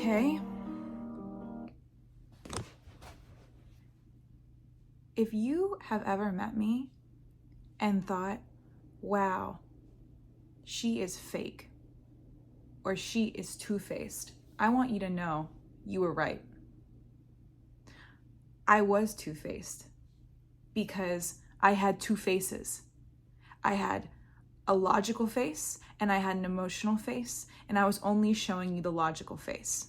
Okay. If you have ever met me and thought, wow, she is fake or she is two-faced, I want you to know you were right. I was two-faced because I had two faces. I had a logical face and I had an emotional face, and I was only showing you the logical face.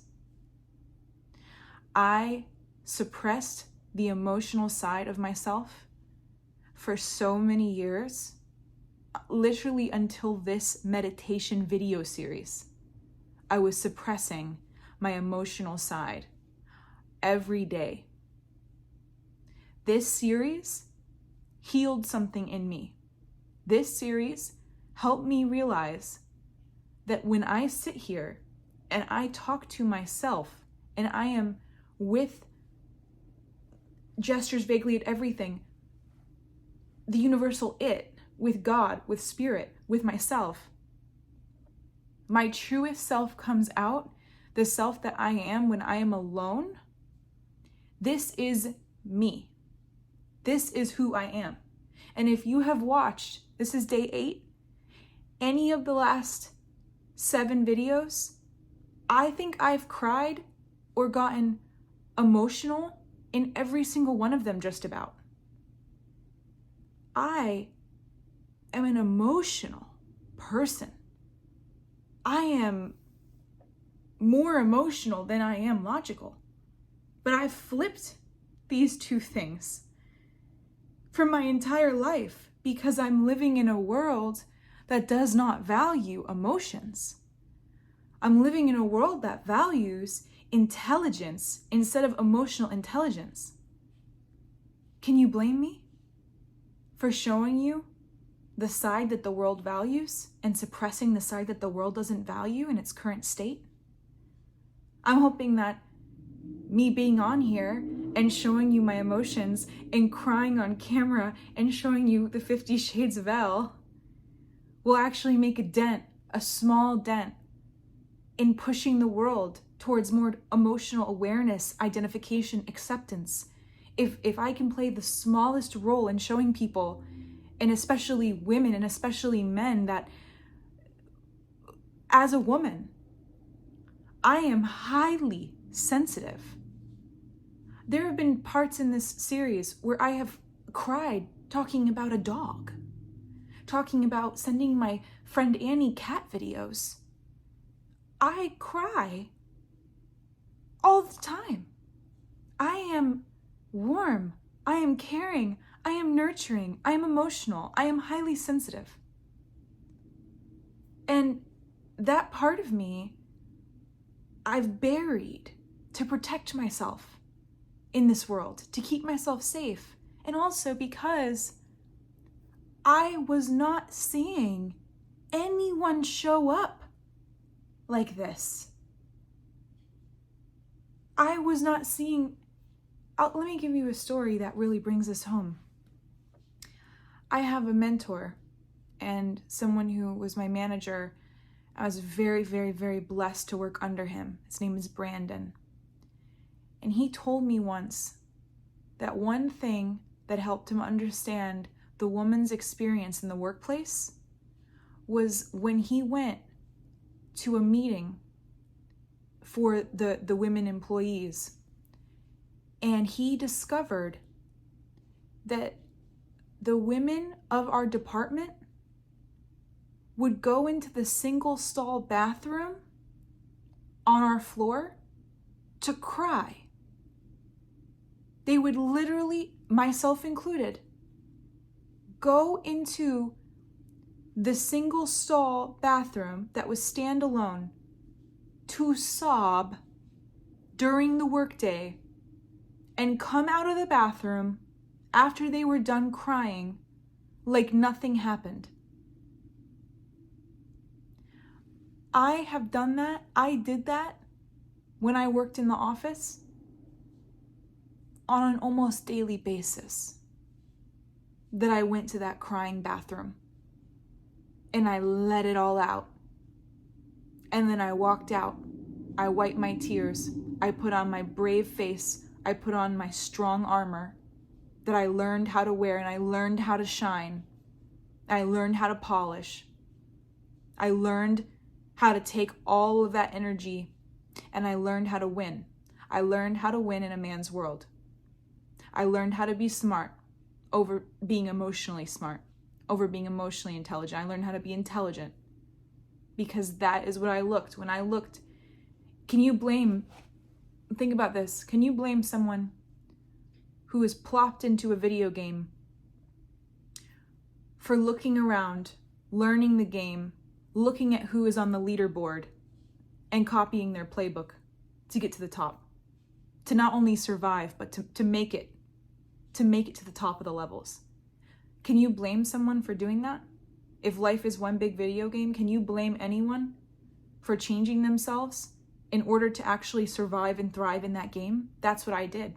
I suppressed the emotional side of myself for so many years, literally until this meditation video series. I was suppressing my emotional side every day. This series healed something in me. This series helped me realize that when I sit here and I talk to myself and I am with gestures vaguely at everything, the universal it, with God, with spirit, with myself, my truest self comes out, the self that I am when I am alone. This is me. This is who I am. And if you have watched, this is day 8, any of the last 7 videos, I think I've cried or gotten emotional in every single one of them, just about. I am an emotional person. I am more emotional than I am logical. But I've flipped these two things for my entire life because I'm living in a world that does not value emotions. I'm living in a world that values intelligence instead of emotional intelligence. Can you blame me for showing you the side that the world values and suppressing the side that the world doesn't value in its current state? I'm hoping that me being on here and showing you my emotions and crying on camera and showing you the 50 Shades of Elle will actually make a dent, a small dent, in pushing the world towards more emotional awareness, identification, acceptance. If I can play the smallest role in showing people, and especially women and especially men, that as a woman, I am highly sensitive. There have been parts in this series where I have cried talking about a dog, talking about sending my friend Annie cat videos. I cry all the time. I am warm. I am caring. I am nurturing. I am emotional. I am highly sensitive. And that part of me, I've buried to protect myself in this world, to keep myself safe. And also because I was not seeing anyone show up like this. I was not seeing. Let me give you a story that really brings this home. I have a mentor and someone who was my manager. I was very, very, very blessed to work under him. His name is Brandon. And he told me once that one thing that helped him understand the woman's experience in the workplace was when he went to a meeting for the women employees, and he discovered that the women of our department would go into the single stall bathroom on our floor to cry. They would literally, myself included, go into the single stall bathroom that was standalone to sob during the workday and come out of the bathroom after they were done crying like nothing happened. I have done that. I did that when I worked in the office on an almost daily basis, that I went to that crying bathroom and I let it all out. And then I walked out I wipe my tears. I put on my brave face. I put on my strong armor that I learned how to wear, and I learned how to shine. I learned how to polish. I learned how to take all of that energy, and I learned how to win. I learned how to win in a man's world. I learned how to be smart over being emotionally smart, over being emotionally intelligent. I learned how to be intelligent because that is what I looked. When I looked, think about this, can you blame someone who is plopped into a video game for looking around, learning the game, looking at who is on the leaderboard, and copying their playbook to get to the top? To not only survive, but to make it to the top of the levels. Can you blame someone for doing that? If life is one big video game, can you blame anyone for changing themselves in order to actually survive and thrive in that game? That's what I did.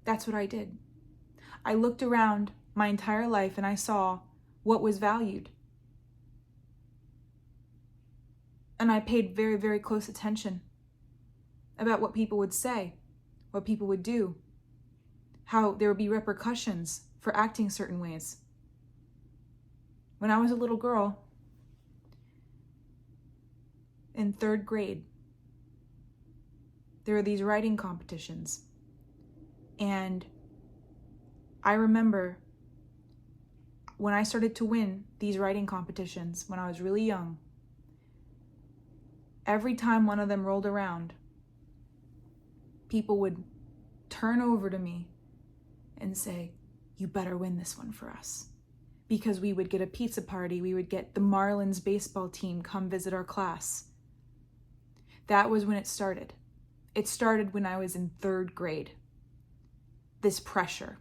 That's what I did. I looked around my entire life and I saw what was valued. And I paid very, very close attention about what people would say, what people would do, how there would be repercussions for acting certain ways. When I was a little girl in 3rd grade, there were these writing competitions. And I remember when I started to win these writing competitions when I was really young, every time one of them rolled around, people would turn over to me and say, "You better win this one for us." Because we would get a pizza party, we would get the Marlins baseball team come visit our class. That was when it started. It started when I was in 3rd grade. This pressure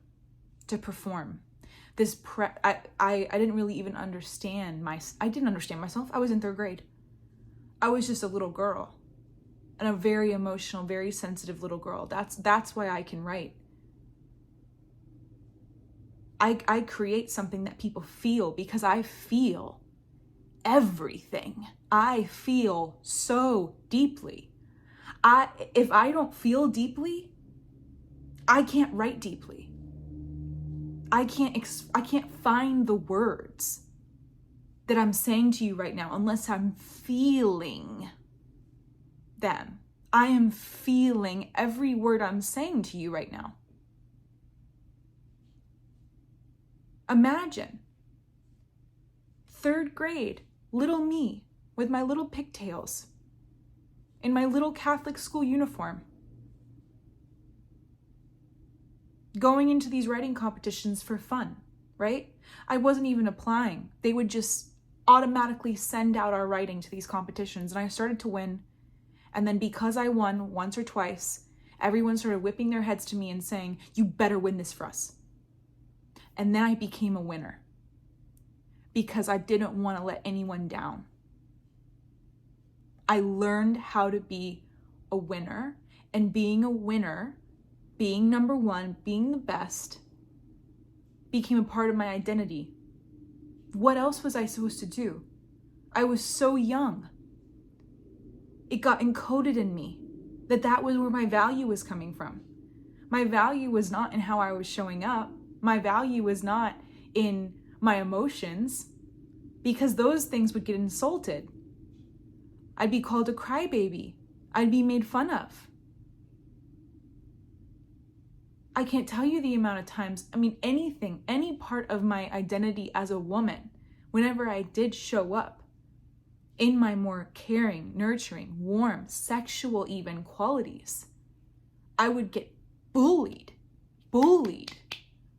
to perform. I didn't really even understand I didn't understand myself. I was in 3rd grade. I was just a little girl. And a very emotional, very sensitive little girl. That's why I can write. I create something that people feel because I feel everything. I feel so deeply. If I don't feel deeply, I can't write deeply. I can't find the words that I'm saying to you right now unless I'm feeling them. I am feeling every word I'm saying to you right now. Imagine 3rd grade, little me with my little pigtails in my little Catholic school uniform, going into these writing competitions for fun, right? I wasn't even applying. They would just automatically send out our writing to these competitions, and I started to win. And then because I won once or twice, everyone started whipping their heads to me and saying, "You better win this for us." And then I became a winner because I didn't want to let anyone down. I learned how to be a winner, and being a winner, being number one, being the best, became a part of my identity. What else was I supposed to do? I was so young. It got encoded in me that was where my value was coming from. My value was not in how I was showing up. My value was not in my emotions, because those things would get insulted. I'd be called a crybaby. I'd be made fun of. I can't tell you the amount of times, anything, any part of my identity as a woman, whenever I did show up in my more caring, nurturing, warm, sexual even qualities, I would get bullied.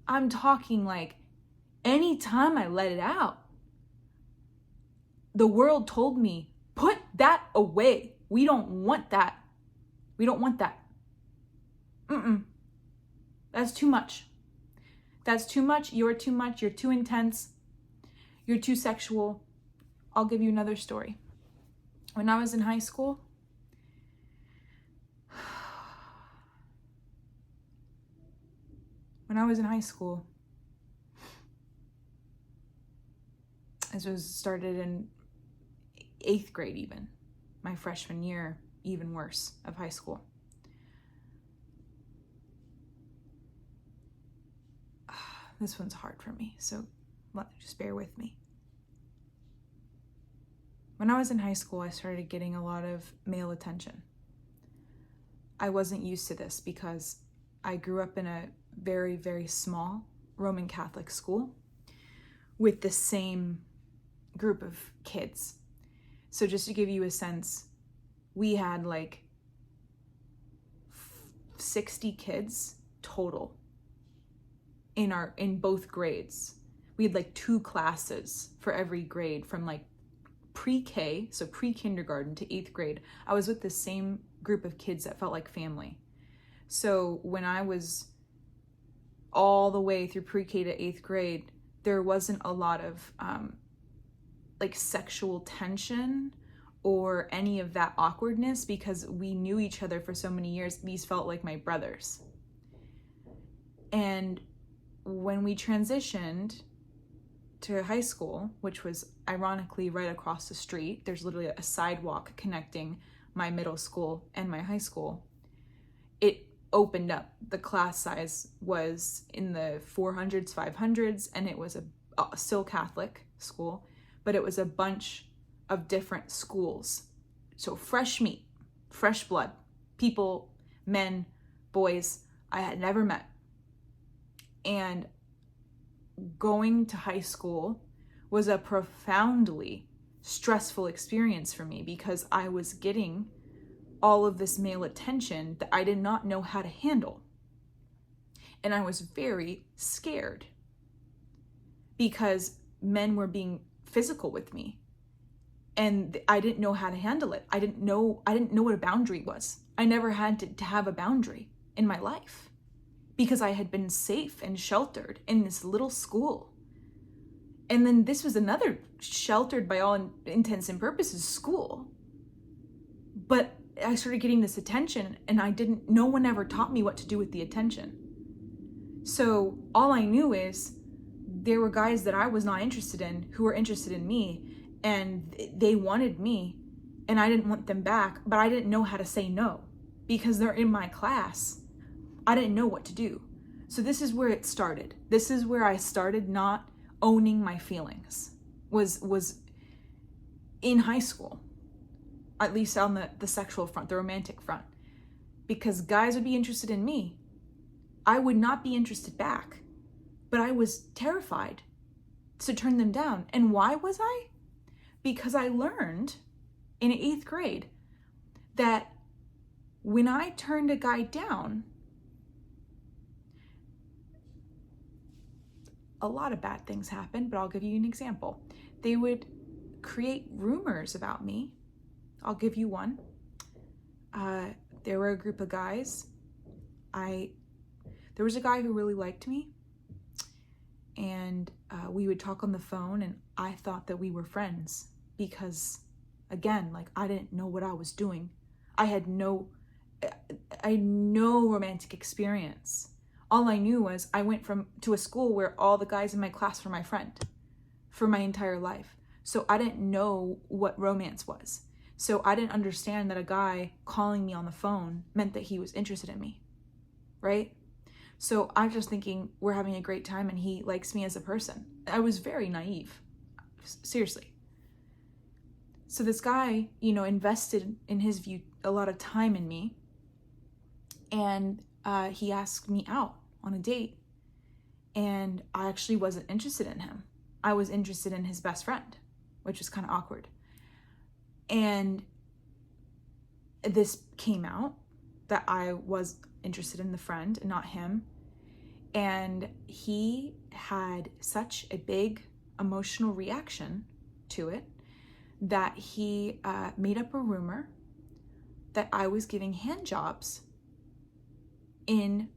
I'm talking like anytime I let it out, the world told me, "Put that away. We don't want that. We don't want that. That's too much. That's too much. You're too much. You're too intense. You're too sexual." I'll give you another story. When I was in high school, this was started in 8th grade even. my freshman year, even worse, of high school. This one's hard for me, so just bear with me. When I was in high school, I started getting a lot of male attention. I wasn't used to this because I grew up in a very, very small Roman Catholic school with the same group of kids. So just to give you a sense, we had like 60 kids total in both grades. We had like 2 classes for every grade from like pre-K, so pre-kindergarten to 8th grade. I was with the same group of kids that felt like family. So when I was all the way through pre-K to 8th grade, there wasn't a lot of like sexual tension or any of that awkwardness because we knew each other for so many years. These felt like my brothers. And when we transitioned to high school, which was ironically right across the street, there's literally a sidewalk connecting my middle school and my high school, it opened up. The class size was in the 400s, 500s, and it was a still Catholic school, but it was a bunch of different schools. So fresh meat, fresh blood, people, men, boys I had never met. And going to high school was a profoundly stressful experience for me because I was getting all of this male attention that I did not know how to handle. And I was very scared because men were being physical with me and I didn't know how to handle it. I didn't know what a boundary was. I never had to have a boundary in my life because I had been safe and sheltered in this little school. And then this was another sheltered by all intents and purposes school. But I started getting this attention and no one ever taught me what to do with the attention. So all I knew is there were guys that I was not interested in who were interested in me and they wanted me and I didn't want them back, but I didn't know how to say no because they're in my class. I didn't know what to do. So this is where it started. This is where I started not owning my feelings, was in high school, at least on the sexual front, the romantic front, because guys would be interested in me. I would not be interested back, but I was terrified to turn them down. And why was I? Because I learned in 8th grade that when I turned a guy down, a lot of bad things happened, but I'll give you an example. They would create rumors about me. I'll give you one. There were a group of guys. There was a guy who really liked me, and we would talk on the phone, and I thought that we were friends because, again, like I didn't know what I was doing. I had no romantic experience. All I knew was I went to a school where all the guys in my class were my friend for my entire life. So I didn't know what romance was. So I didn't understand that a guy calling me on the phone meant that he was interested in me, right? So I'm just thinking we're having a great time and he likes me as a person. I was very naive, seriously. So this guy, invested in his view a lot of time in me, and he asked me out on a date, and I actually wasn't interested in him. I was interested in his best friend, which was kind of awkward. And this came out that I was interested in the friend and not him. And he had such a big emotional reaction to it that he made up a rumor that I was giving hand jobs in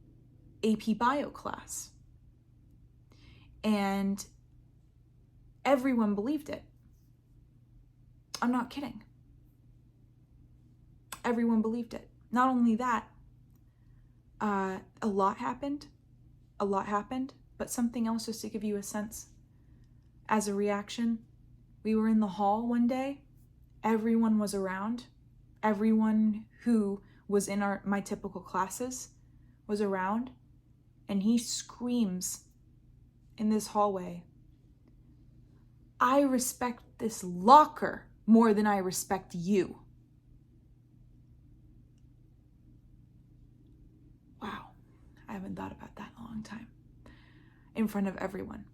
AP bio class. And everyone believed it. I'm not kidding. Everyone believed it. Not only that, a lot happened, but something else just to give you a sense. As a reaction, we were in the hall one day, everyone was around, everyone who was in my typical classes was around, and he screams in this hallway, "I respect this locker more than I respect you." Wow, I haven't thought about that in a long time. In front of everyone.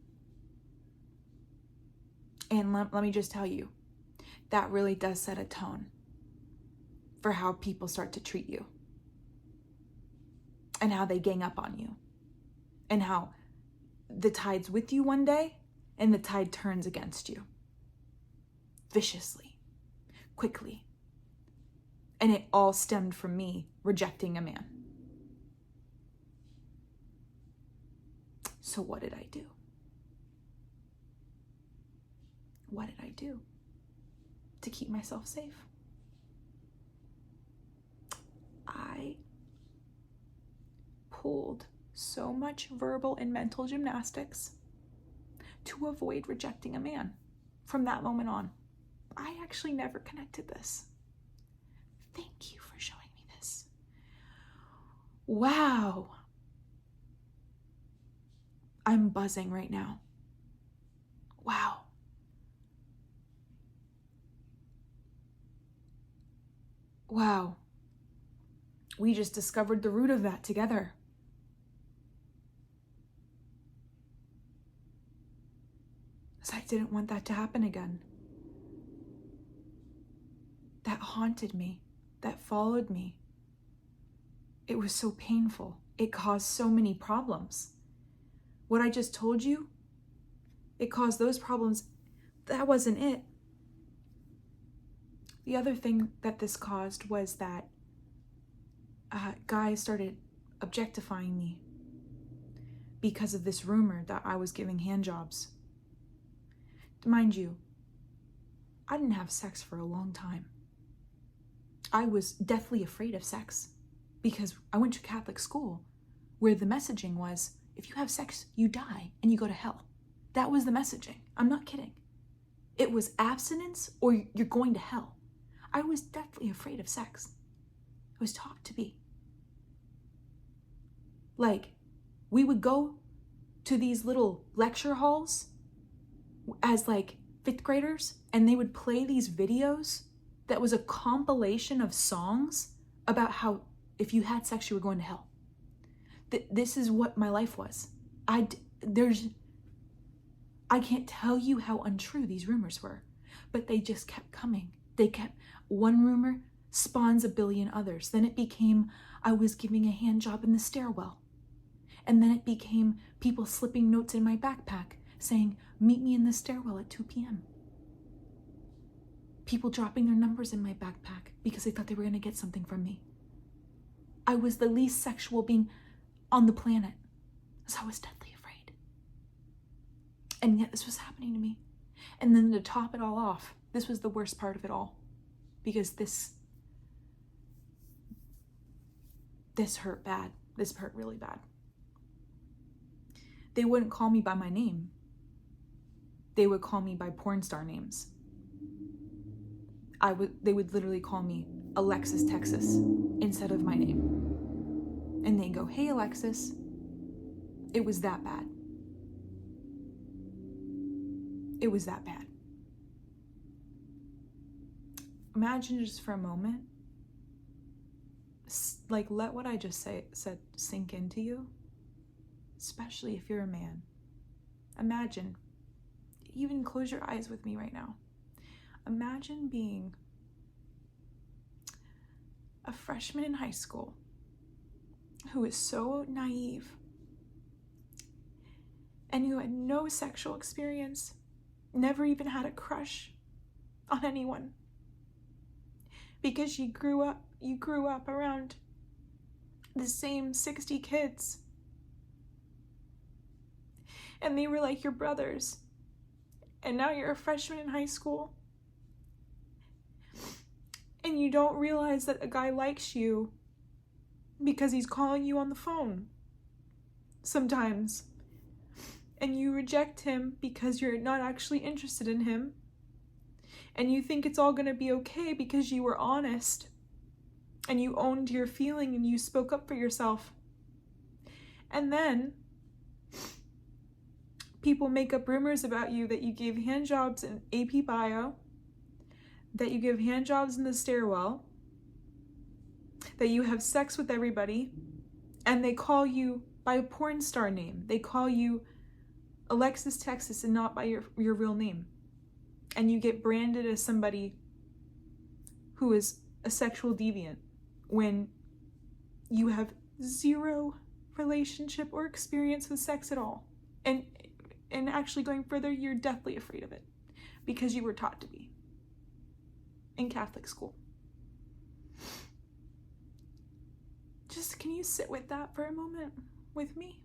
And let me just tell you, that really does set a tone for how people start to treat you. And how they gang up on you. And how the tide's with you one day and the tide turns against you. Viciously. Quickly. And it all stemmed from me rejecting a man. So what did I do? What did I do to keep myself safe? I pulled so much verbal and mental gymnastics to avoid rejecting a man from that moment on. I actually never connected this. Thank you for showing me this. Wow. I'm buzzing right now. Wow. Wow. We just discovered the root of that together. So I didn't want that to happen again. That haunted me. That followed me. It was so painful. It caused so many problems. What I just told you, it caused those problems. That wasn't it. The other thing that this caused was that guys started objectifying me because of this rumor that I was giving handjobs. Mind you, I didn't have sex for a long time. I was deathly afraid of sex because I went to Catholic school where the messaging was, if you have sex, you die and you go to hell. That was the messaging. I'm not kidding. It was abstinence or you're going to hell. I was deathly afraid of sex. I was taught to be. Like, we would go to these little lecture halls as like 5th graders, and they would play these videos that was a compilation of songs about how if you had sex, you were going to hell. This is what my life was. I can't tell you how untrue these rumors were, but they just kept coming. One rumor spawns a billion others. Then it became, I was giving a hand job in the stairwell. And then it became people slipping notes in my backpack saying, meet me in the stairwell at 2 p.m. People dropping their numbers in my backpack because they thought they were going to get something from me. I was the least sexual being on the planet, so I was deathly afraid. And yet this was happening to me. And then to top it all off, this was the worst part of it all, because this hurt bad. This hurt really bad. They wouldn't call me by my name. They would call me by porn star names. They would literally call me Alexis Texas instead of my name. And they'd go, hey Alexis. It was that bad. It was that bad. Imagine just for a moment, like let what I just said sink into you, especially if you're a man. Imagine, even close your eyes with me right now. Imagine being a freshman in high school who is so naive and who had no sexual experience, never even had a crush on anyone, because you grew up around the same 60 kids and they were like your brothers, and now you're a freshman in high school and you don't realize that a guy likes you because he's calling you on the phone sometimes, and you reject him because you're not actually interested in him, and you think it's all gonna be okay because you were honest, and you owned your feeling and you spoke up for yourself. And then people make up rumors about you that you gave handjobs in AP Bio, that you give handjobs in the stairwell, that you have sex with everybody, and they call you by a porn star name. They call you Alexis Texas and not by your real name. And you get branded as somebody who is a sexual deviant when you have zero relationship or experience with sex at all. And actually going further, you're deathly afraid of it because you were taught to be in Catholic school. Just, can you sit with that for a moment with me?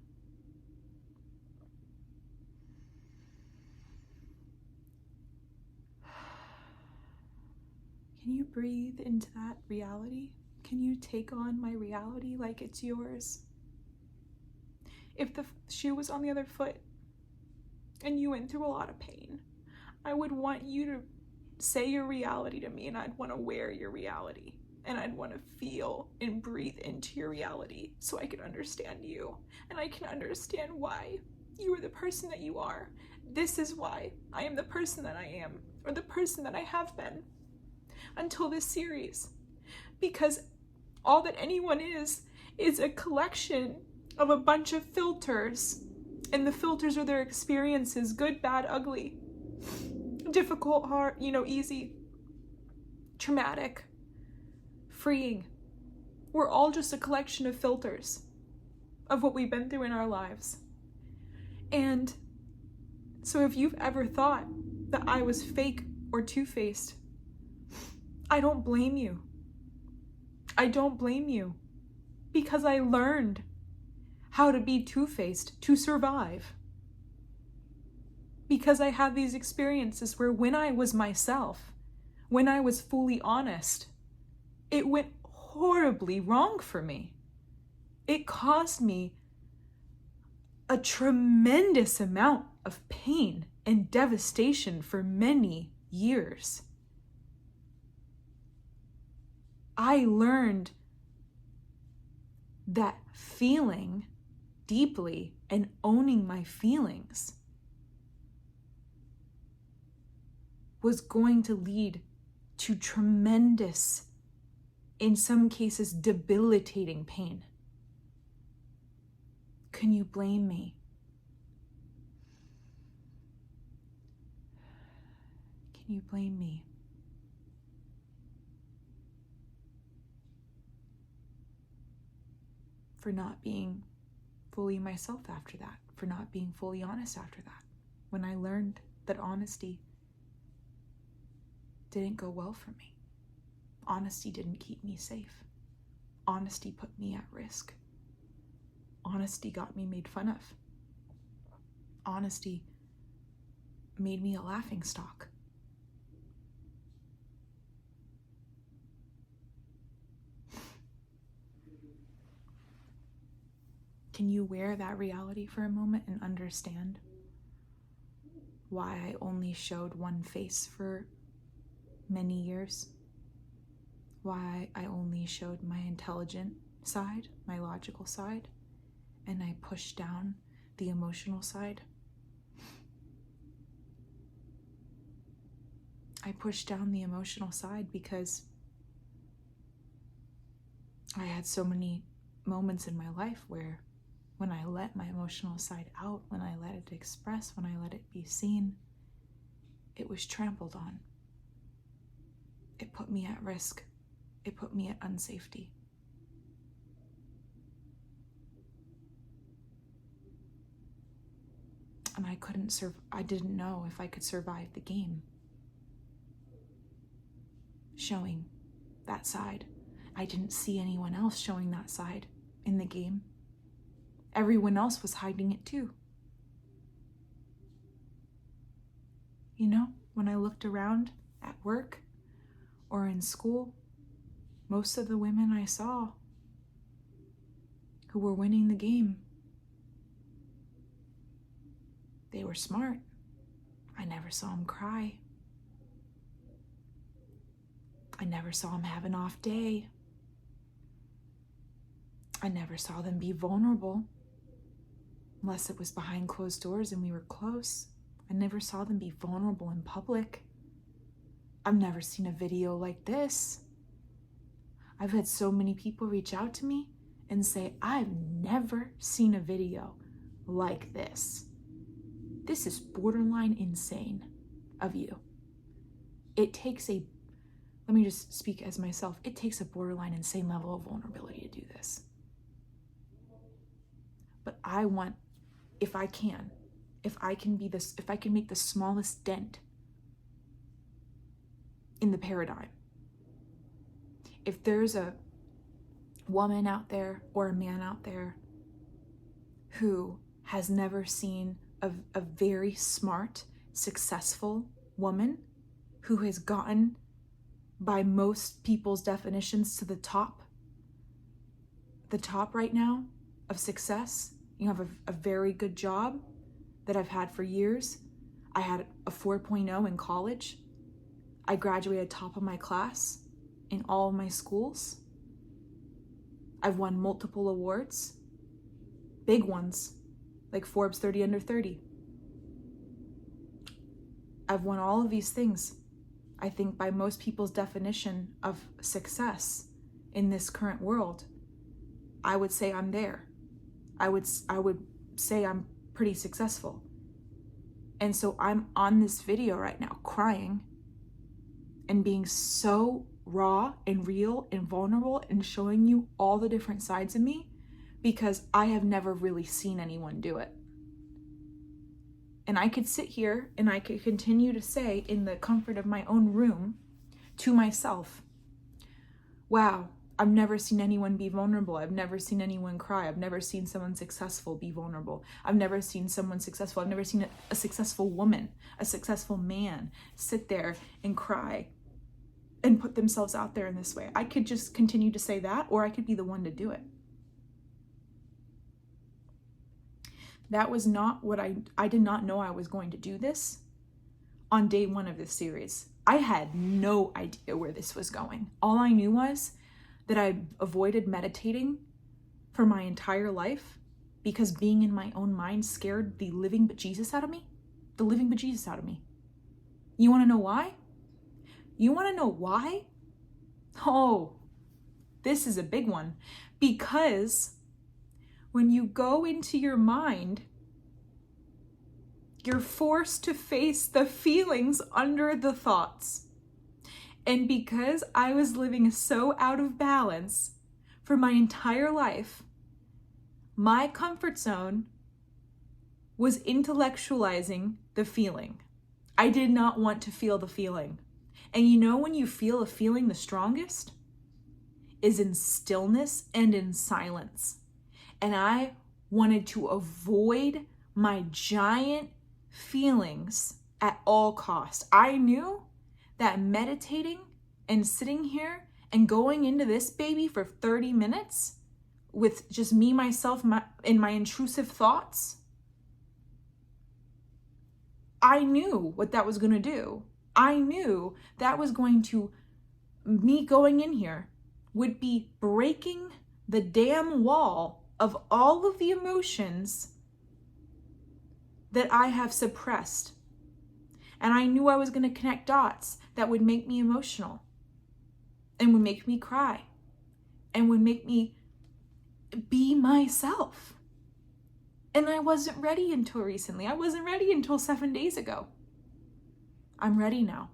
Can you breathe into that reality? Can you take on my reality like it's yours? If the shoe was on the other foot and you went through a lot of pain, I would want you to say your reality to me, and I'd want to wear your reality, and I'd want to feel and breathe into your reality so I could understand you, and I can understand why you are the person that you are. This is why I am the person that I am, or the person that I have been until this series, because all that anyone is a collection of a bunch of filters, and the filters are their experiences: good, bad, ugly, difficult, hard, easy, traumatic, freeing. We're all just a collection of filters of what we've been through in our lives. And so if you've ever thought that I was fake or two-faced, I don't blame you. I don't blame you, because I learned how to be two-faced to survive. Because I had these experiences where when I was myself, when I was fully honest, it went horribly wrong for me. It caused me a tremendous amount of pain and devastation for many years. I learned that feeling deeply and owning my feelings was going to lead to tremendous, in some cases, debilitating pain. Can you blame me? Can you blame me? For not being fully myself after that, for not being fully honest after that, when I learned that honesty didn't go well for me. Honesty didn't keep me safe. Honesty put me at risk. Honesty got me made fun of. Honesty made me a laughingstock. Can you wear that reality for a moment and understand why I only showed one face for many years? Why I only showed my intelligent side, my logical side, and I pushed down the emotional side? I pushed down the emotional side because I had so many moments in my life where when I let my emotional side out, when I let it express, when I let it be seen, it was trampled on. It put me at risk. It put me at unsafety. And I didn't know if I could survive the game showing that side. I didn't see anyone else showing that side in the game. Everyone else was hiding it too. When I looked around at work or in school, most of the women I saw who were winning the game, they were smart. I never saw them cry. I never saw them have an off day. I never saw them be vulnerable unless it was behind closed doors and we were close. I never saw them be vulnerable in public. I've never seen a video like this. I've had so many people reach out to me and say, I've never seen a video like this. This is borderline insane of you. It takes a, let me just speak as myself, it takes a borderline insane level of vulnerability to do this. But I want, if I can make the smallest dent in the paradigm, if there's a woman out there or a man out there who has never seen a very smart, successful woman who has gotten, by most people's definitions, to the top right now of success. You have a very good job that I've had for years. I had a 4.0 in college. I graduated top of my class in all of my schools. I've won multiple awards, big ones, like Forbes 30 Under 30. I've won all of these things. I think by most people's definition of success in this current world, I would say I'm there. I would say I'm pretty successful. And so I'm on this video right now crying and being so raw and real and vulnerable and showing you all the different sides of me because I have never really seen anyone do it. And I could sit here and I could continue to say in the comfort of my own room to myself, wow, I've never seen anyone be vulnerable. I've never seen anyone cry. I've never seen someone successful be vulnerable. I've never seen someone successful. I've never seen a successful woman, a successful man sit there and cry and put themselves out there in this way. I could just continue to say that, or I could be the one to do it. That was not what I did not know I was going to do this on day one of this series. I had no idea where this was going. All I knew was that I avoided meditating for my entire life because being in my own mind scared the living bejesus out of me. The living bejesus out of me. You want to know why? You want to know why? Oh, this is a big one. Because when you go into your mind, you're forced to face the feelings under the thoughts. And because I was living so out of balance for my entire life, my comfort zone was intellectualizing the feeling. I did not want to feel the feeling. And you know when you feel a feeling the strongest? Is in stillness and in silence. And I wanted to avoid my giant feelings at all costs. I knew that meditating and sitting here and going into this baby for 30 minutes with just me, myself, and my intrusive thoughts, I knew what that was going to do. I knew that was going to, me going in here would be breaking the damn wall of all of the emotions that I have suppressed. And I knew I was going to connect dots that would make me emotional and would make me cry and would make me be myself. And I wasn't ready until recently. I wasn't ready until 7 days ago. I'm ready now.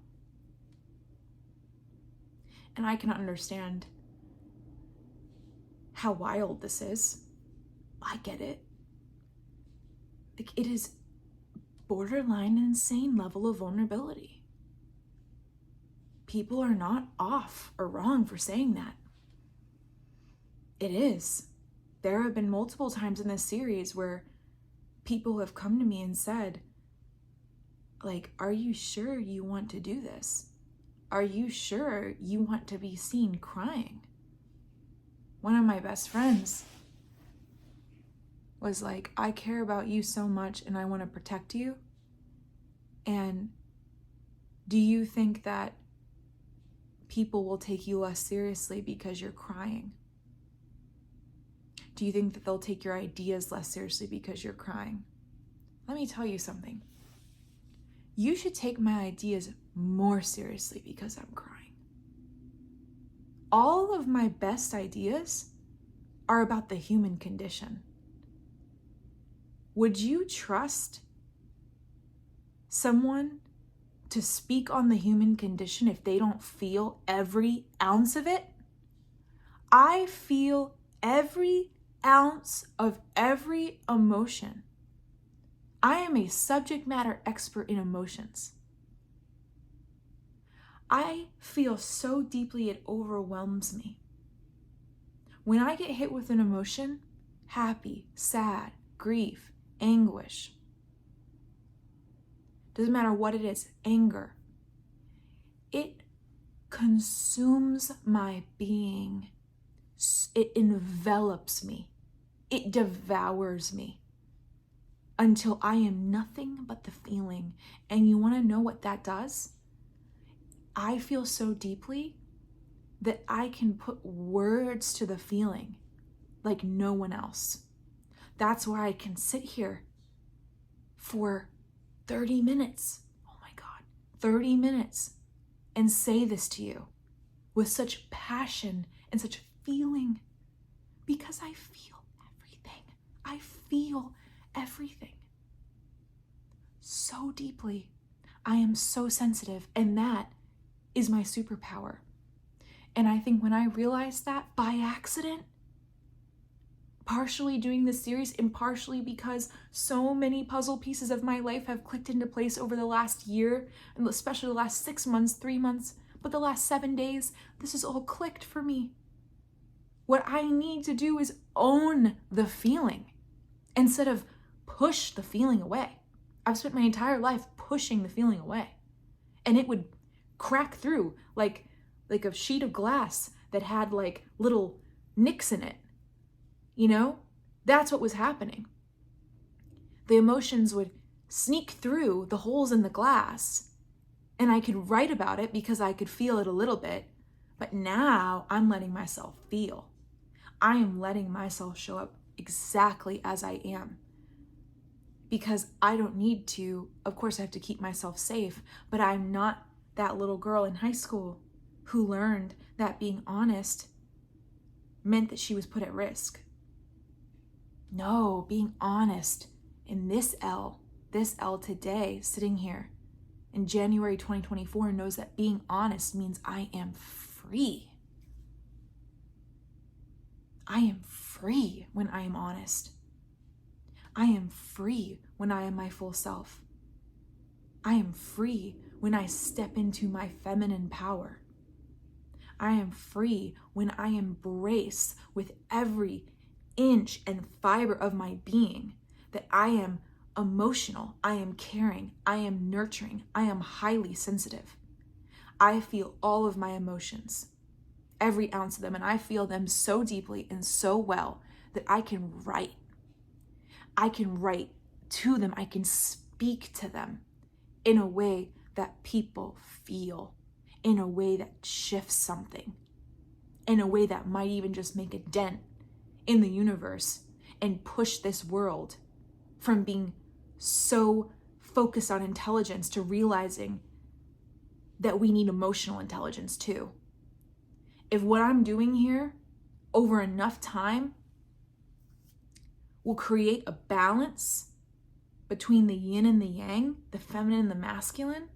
And I can understand how wild this is. I get it. Like, it is borderline insane level of vulnerability. People are not off or wrong for saying that. It is. There have been multiple times in this series where people have come to me and said, like, are you sure you want to do this? Are you sure you want to be seen crying? One of my best friends was like, I care about you so much and I want to protect you. And do you think that people will take you less seriously because you're crying? Do you think that they'll take your ideas less seriously because you're crying? Let me tell you something. You should take my ideas more seriously because I'm crying. All of my best ideas are about the human condition. Would you trust someone to speak on the human condition if they don't feel every ounce of it? I feel every ounce of every emotion. I am a subject matter expert in emotions. I feel so deeply it overwhelms me. When I get hit with an emotion, happy, sad, grief, anguish, doesn't matter what it is, anger, it consumes my being. It envelops me. It devours me until I am nothing but the feeling. And you want to know what that does? I feel so deeply that I can put words to the feeling like no one else. That's why I can sit here for 30 minutes. Oh my God, 30 minutes and say this to you with such passion and such feeling because I feel everything. I feel everything so deeply. I am so sensitive, and that is my superpower. And I think when I realized that by accident, partially doing this series and partially because so many puzzle pieces of my life have clicked into place over the last year, and especially the last 6 months, 3 months, but the last 7 days, this has all clicked for me. What I need to do is own the feeling instead of push the feeling away. I've spent my entire life pushing the feeling away, and it would crack through like a sheet of glass that had like little nicks in it. You know, that's what was happening. The emotions would sneak through the holes in the glass, and I could write about it because I could feel it a little bit. But now I'm letting myself feel. I am letting myself show up exactly as I am. Because I don't need to, of course I have to keep myself safe, but I'm not that little girl in high school who learned that being honest meant that she was put at risk. No, being honest in this Elle today, sitting here in January 2024, knows that being honest means I am free. I am free when I am honest. I am free when I am my full self. I am free when I step into my feminine power. I am free when I embrace with every inch and fiber of my being that I am emotional, I am caring, I am nurturing, I am highly sensitive. I feel all of my emotions, every ounce of them, and I feel them so deeply and so well that I can write. I can write to them. I can speak to them in a way that people feel, in a way that shifts something, in a way that might even just make a dent in the universe and push this world from being so focused on intelligence to realizing that we need emotional intelligence too. If what I'm doing here over enough time will create a balance between the yin and the yang, the feminine and the masculine,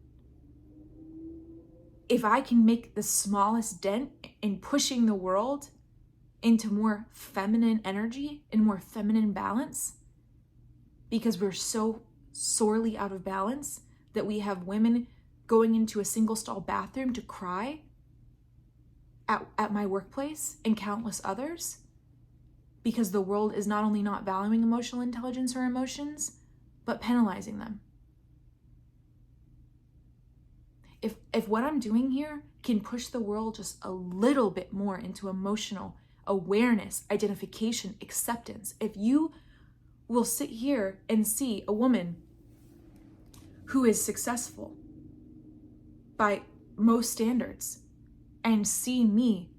if I can make the smallest dent in pushing the world into more feminine energy and more feminine balance, because we're so sorely out of balance that we have women going into a single stall bathroom to cry at my workplace and countless others, because the world is not only not valuing emotional intelligence or emotions, but penalizing them. If what I'm doing here can push the world just a little bit more into emotional awareness, identification, acceptance, if you will sit here and see a woman who is successful by most standards and see me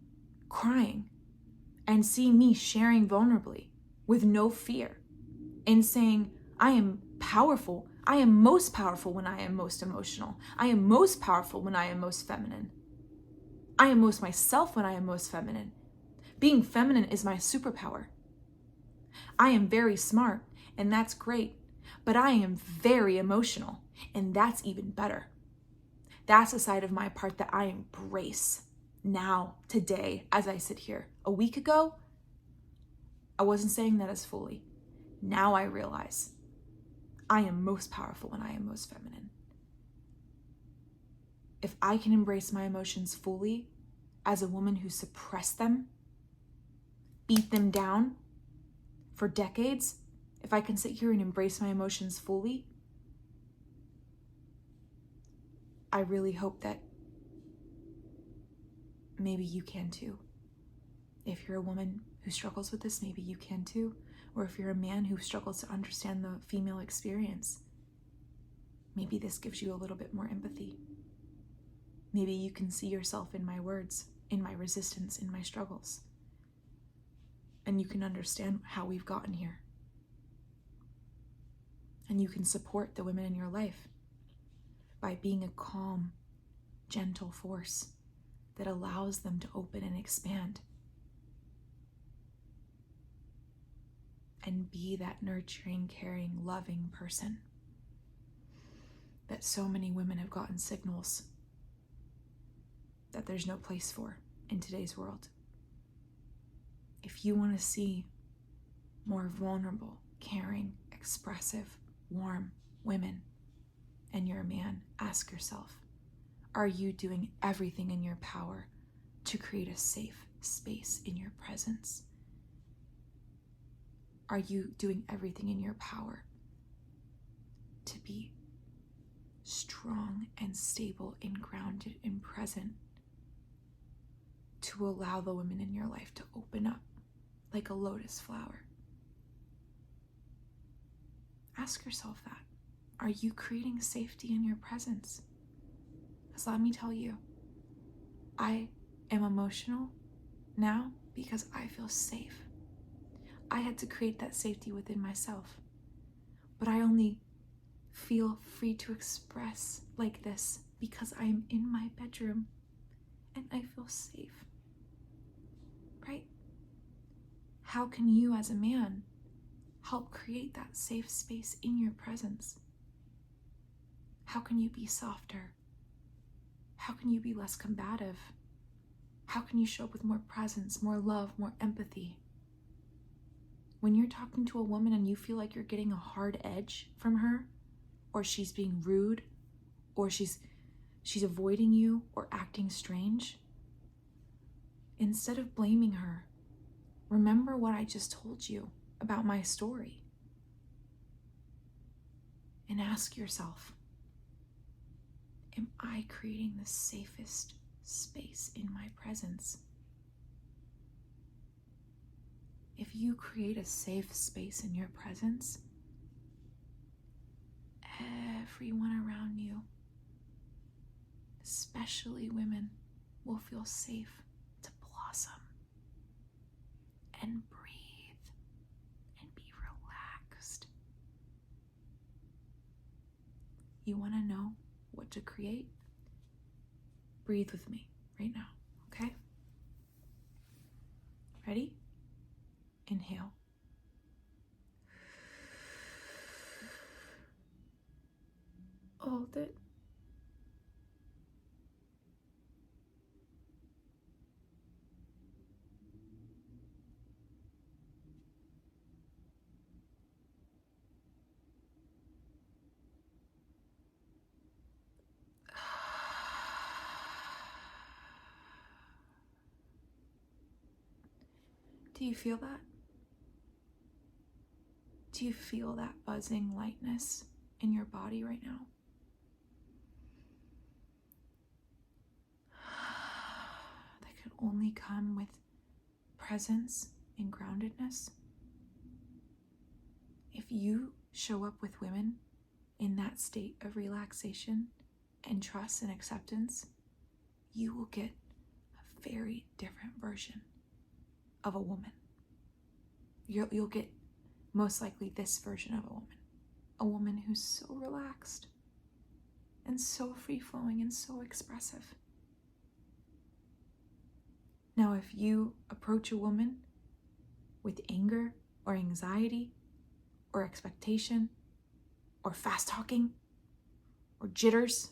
crying and seeing me sharing vulnerably with no fear and saying, I am powerful. I am most powerful when I am most emotional. I am most powerful when I am most feminine. I am most myself when I am most feminine. Being feminine is my superpower. I am very smart, and that's great, but I am very emotional, and that's even better. That's a side of my part that I embrace now, today, as I sit here. A week ago, I wasn't saying that as fully. Now I realize I am most powerful when I am most feminine. If I can embrace my emotions fully as a woman who suppressed them, beat them down for decades, if I can sit here and embrace my emotions fully, I really hope that maybe you can too. If you're a woman who struggles with this, maybe you can too. Or if you're a man who struggles to understand the female experience, maybe this gives you a little bit more empathy. Maybe you can see yourself in my words, in my resistance, in my struggles. And you can understand how we've gotten here. And you can support the women in your life by being a calm, gentle force that allows them to open and expand. And be that nurturing, caring, loving person that so many women have gotten signals that there's no place for in today's world. If you want to see more vulnerable, caring, expressive, warm women, and you're a man, ask yourself, are you doing everything in your power to create a safe space in your presence? Are you doing everything in your power to be strong and stable and grounded and present, to allow the women in your life to open up like a lotus flower? Ask yourself that. Are you creating safety in your presence? Because let me tell you, I am emotional now because I feel safe. I had to create that safety within myself. But I only feel free to express like this because I am in my bedroom and I feel safe. Right? How can you as a man help create that safe space in your presence? How can you be softer? How can you be less combative? How can you show up with more presence, more love, more empathy? When you're talking to a woman and you feel like you're getting a hard edge from her, or she's being rude, or she's avoiding you or acting strange, instead of blaming her, remember what I just told you about my story. And ask yourself, am I creating the safest space in my presence? If you create a safe space in your presence, everyone around you, especially women, will feel safe to blossom and breathe and be relaxed. You want to know what to create? Breathe with me right now, okay? Ready? Inhale. Hold it. Do you feel that? Do you feel that buzzing lightness in your body right now? That can only come with presence and groundedness. If you show up with women in that state of relaxation and trust and acceptance, you will get a very different version of a woman. You'll get most likely this version of a woman who's so relaxed and so free-flowing and so expressive. Now, if you approach a woman with anger or anxiety or expectation or fast talking or jitters,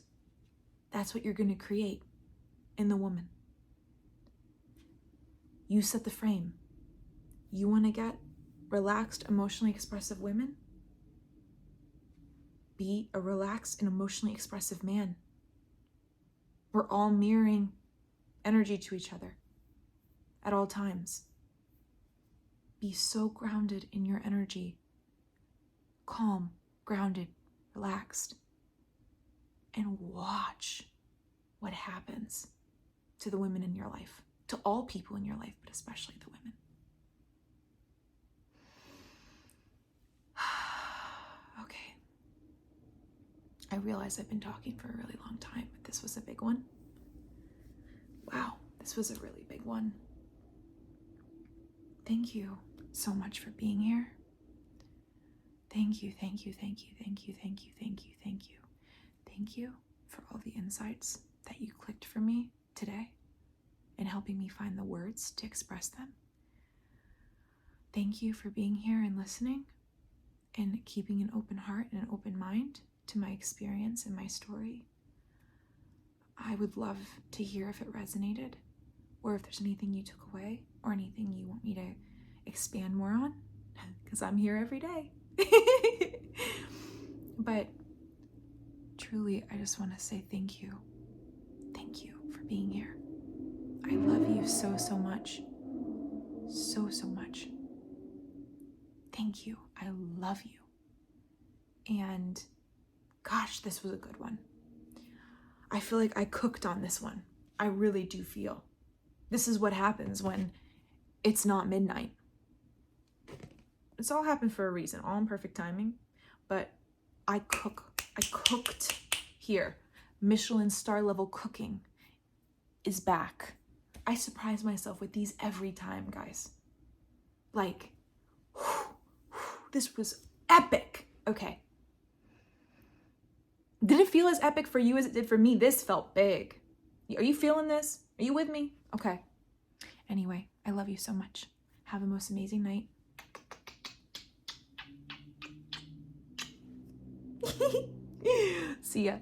that's what you're going to create in the woman. You set the frame. You want to get relaxed, emotionally expressive women? Be a relaxed and emotionally expressive man. We're all mirroring energy to each other at all times. Be so grounded in your energy, calm, grounded, relaxed, and watch what happens to the women in your life, to all people in your life, but especially the women. Okay. I realize I've been talking for a really long time, but this was a big one. Wow, this was a really big one. Thank you so much for being here. Thank you, thank you, thank you, thank you, thank you, thank you, thank you. Thank you for all the insights that you clicked for me today and helping me find the words to express them. Thank you for being here and listening and keeping an open heart and an open mind to my experience and my story. I would love to hear if it resonated or if there's anything you took away or anything you want me to expand more on, because I'm here every day. But truly, I just want to say thank you. Thank you for being here. I love you so, so much. So, so much. Thank you. I love you. And gosh, this was a good one. I feel like I cooked on this one. I really do feel. This is what happens when it's not midnight. It's all happened for a reason, all in perfect timing. But I cooked here. Michelin star level cooking is back. I surprise myself with these every time, guys. Like, this was epic. Okay. Did it feel as epic for you as it did for me? This felt big. Are you feeling this? Are you with me? Okay. Anyway, I love you so much. Have the most amazing night. See ya.